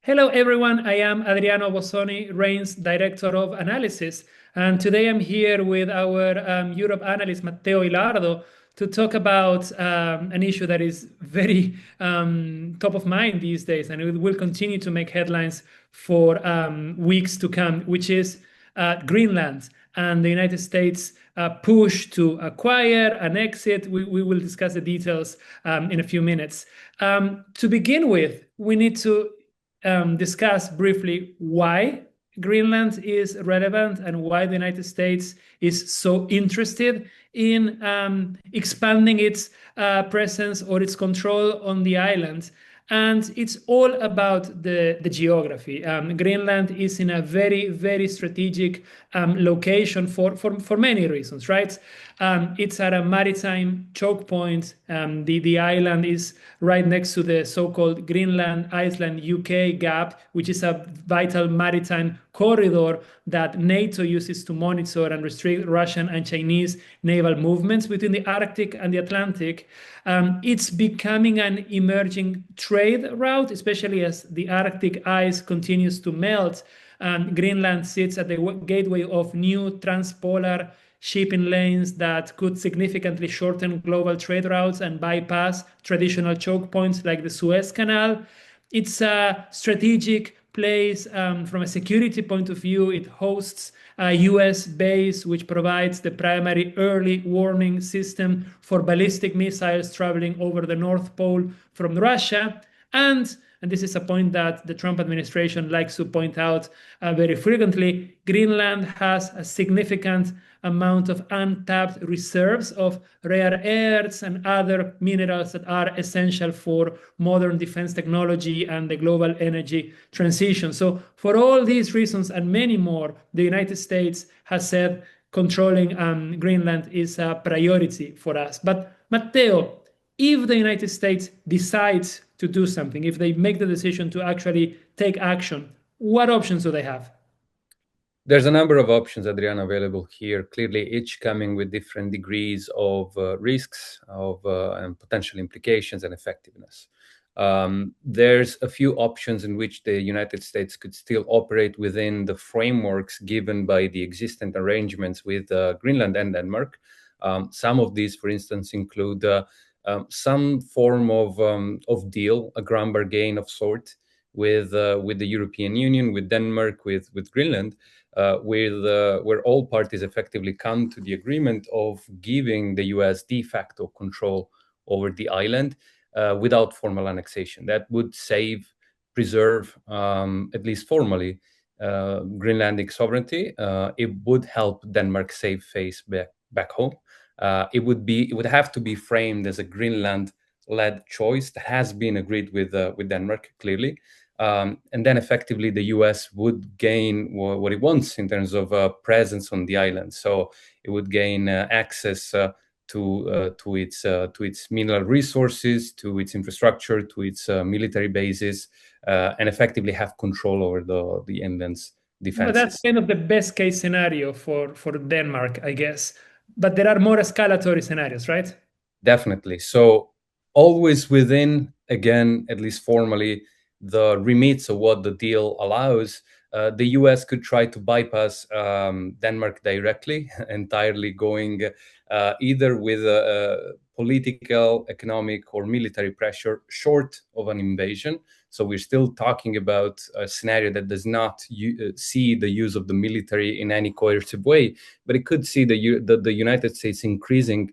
Hello, everyone. I am Adriano Bosoni, RANE's Director of Analysis. And today I'm here with our Europe analyst, Matteo Illardo, to talk about an issue that is very top of mind these days, and it will continue to make headlines for weeks to come, which is Greenland and the United States push to acquire and exit. We will discuss the details in a few minutes. To begin with, we need to discuss briefly why Greenland is relevant and why the United States is so interested in expanding its presence or its control on the island. And it's all about the geography. Greenland is in a very, very strategic location for many reasons, right? It's at a maritime choke point. The island is right next to the so-called Greenland, Iceland, UK gap, which is a vital maritime corridor that NATO uses to monitor and restrict Russian and Chinese naval movements between the Arctic and the Atlantic. It's becoming an emerging trade route, especially as the Arctic ice continues to melt. Greenland sits at the gateway of new transpolar shipping lanes that could significantly shorten global trade routes and bypass traditional choke points like the Suez Canal. It's a strategic place from a security point of view. It hosts a US base which provides the primary early warning system for ballistic missiles traveling over the North Pole from Russia. And this is a point that the Trump administration likes to point out very frequently, Greenland has a significant amount of untapped reserves of rare earths and other minerals that are essential for modern defense technology and the global energy transition. So for all these reasons and many more, the United States has said controlling Greenland is a priority for us. But Matteo, if the United States decides to do something, if they make the decision to actually take action, what options do they have? There's a number of options, Adriano, available here, clearly each coming with different degrees of risks and potential implications and effectiveness. There's a few options in which the United States could still operate within the frameworks given by the existing arrangements with Greenland and Denmark. Some of these, for instance, include some form of deal, a grand bargain of sort with the European Union, with Denmark, with Greenland, where all parties effectively come to the agreement of giving the US de facto control over the island without formal annexation. That would preserve, at least formally, Greenlandic sovereignty. It would help Denmark save face back home. It would have to be framed as a Greenland-led choice that has been agreed with Denmark, clearly. And then effectively the US would gain what it wants in terms of presence on the island. So it would gain access to its mineral resources, to its infrastructure, to its military bases, and effectively have control over the inland's defenses. Well, that's kind of the best case scenario for Denmark, I guess. But there are more escalatory scenarios, right? Definitely. So always within, again, at least formally, the remits of what the deal allows, the US could try to bypass Denmark directly, entirely going either with political, economic, or military pressure short of an invasion. So we're still talking about a scenario that does not see the use of the military in any coercive way, but it could see the United States increasing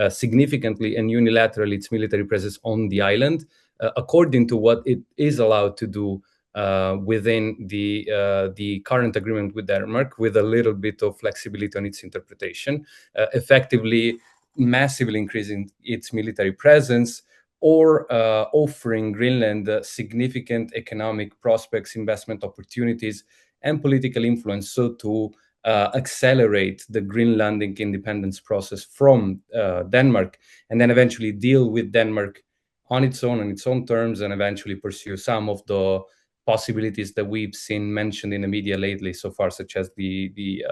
significantly and unilaterally its military presence on the island, according to what it is allowed to do within the current agreement with Denmark, with a little bit of flexibility on its interpretation, effectively massively increasing its military presence, or offering Greenland significant economic prospects, investment opportunities, and political influence, so to accelerate the Greenlandic independence process from Denmark, and then eventually deal with Denmark on its own terms, and eventually pursue some of the possibilities that we've seen mentioned in the media lately so far, such as the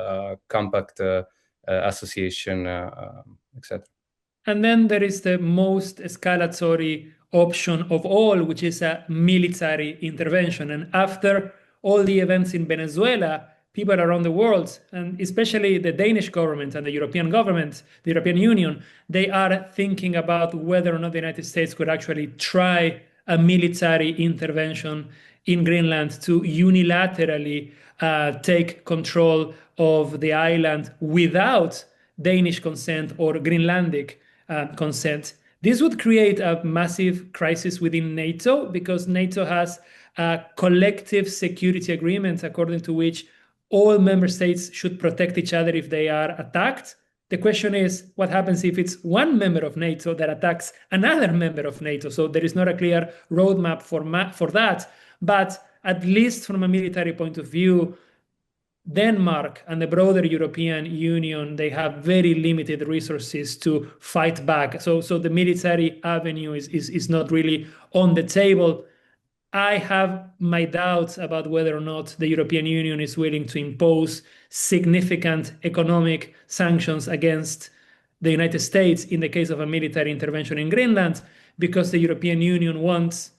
compact association, etc. And then there is the most escalatory option of all, which is a military intervention. And after all the events in Venezuela, people around the world, and especially the Danish government and the European government, the European Union, they are thinking about whether or not the United States could actually try a military intervention in Greenland to unilaterally take control of the island without Danish consent or Greenlandic consent. This would create a massive crisis within NATO because NATO has a collective security agreement according to which all member states should protect each other if they are attacked. The question is, what happens if it's one member of NATO that attacks another member of NATO? So there is not a clear roadmap for that. But at least from a military point of view, Denmark and the broader European Union, they have very limited resources to fight back. So the military avenue is not really on the table. I have my doubts about whether or not the European Union is willing to impose significant economic sanctions against the United States in the case of a military intervention in Greenland, because the European Union wants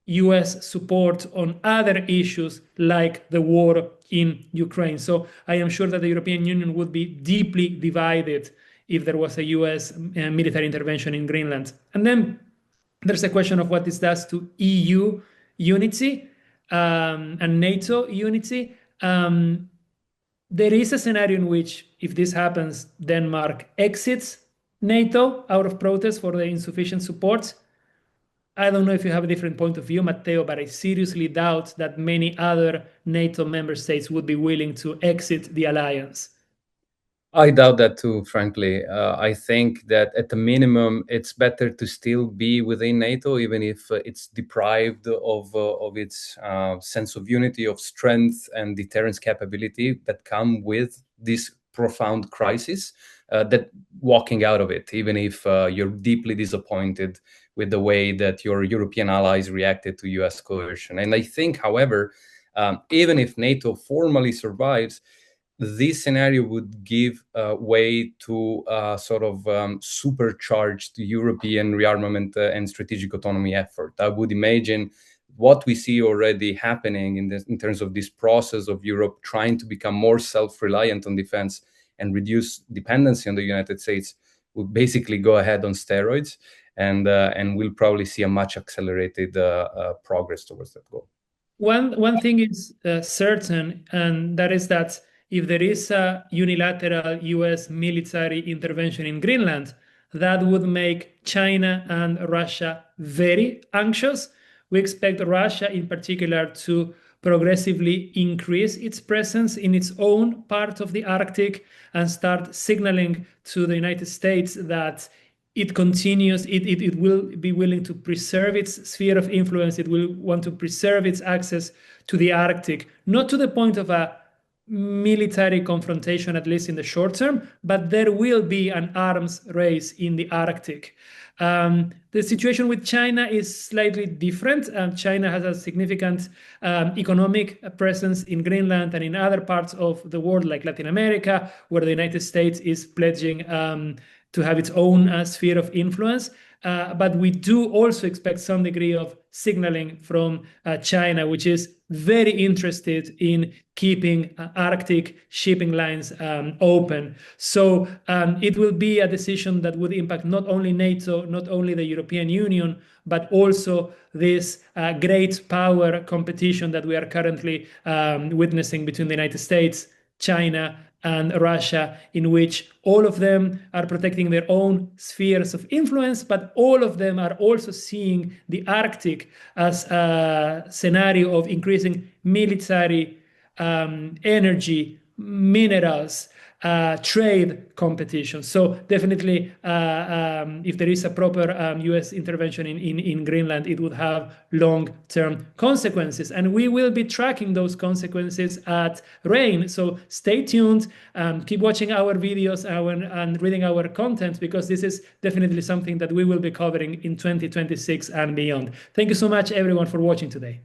US support on other issues like the war in Ukraine. So I am sure that the European Union would be deeply divided if there was a US military intervention in Greenland. And then there's a question of what this does to EU unity and NATO unity. There is a scenario in which, if this happens, Denmark exits NATO out of protest for the insufficient support. I don't know if you have a different point of view, Matteo, but I seriously doubt that many other NATO member states would be willing to exit the alliance. I doubt that too, frankly. I think that at the minimum, it's better to still be within NATO, even if it's deprived of its sense of unity, of strength, and deterrence capability that come with this profound crisis. That walking out of it, even if you're deeply disappointed with the way that your European allies reacted to US coercion. And I think, however, even if NATO formally survives, this scenario would give way to sort of supercharged European rearmament and strategic autonomy effort. I would imagine what we see already happening in terms of this process of Europe trying to become more self-reliant on defense and reduce dependency on the United States will basically go ahead on steroids, and we'll probably see a much accelerated progress towards that goal. One thing is certain, and that is that if there is a unilateral US military intervention in Greenland, that would make China and Russia very anxious. We expect Russia in particular to progressively increase its presence in its own part of the Arctic and start signaling to the United States that it will be willing to preserve its sphere of influence. It will want to preserve its access to the Arctic, not to the point of a military confrontation, at least in the short term, but there will be an arms race in the Arctic. The situation with China is slightly different. China has a significant economic presence in Greenland and in other parts of the world, like Latin America, where the United States is pledging to have its own sphere of influence. But we do also expect some degree of signaling from China, which is very interested in keeping Arctic shipping lines open. So it will be a decision that would impact not only NATO, not only the European Union, but also this great power competition that we are currently witnessing between the United States, China, and Russia, in which all of them are protecting their own spheres of influence, but all of them are also seeing the Arctic as a scenario of increasing military energy, minerals, trade competition. So definitely, if there is a proper US intervention in Greenland, it would have long-term consequences. And we will be tracking those consequences at RANE. So stay tuned, keep watching our videos and reading our content, because this is definitely something that we will be covering in 2026 and beyond. Thank you so much, everyone, for watching today.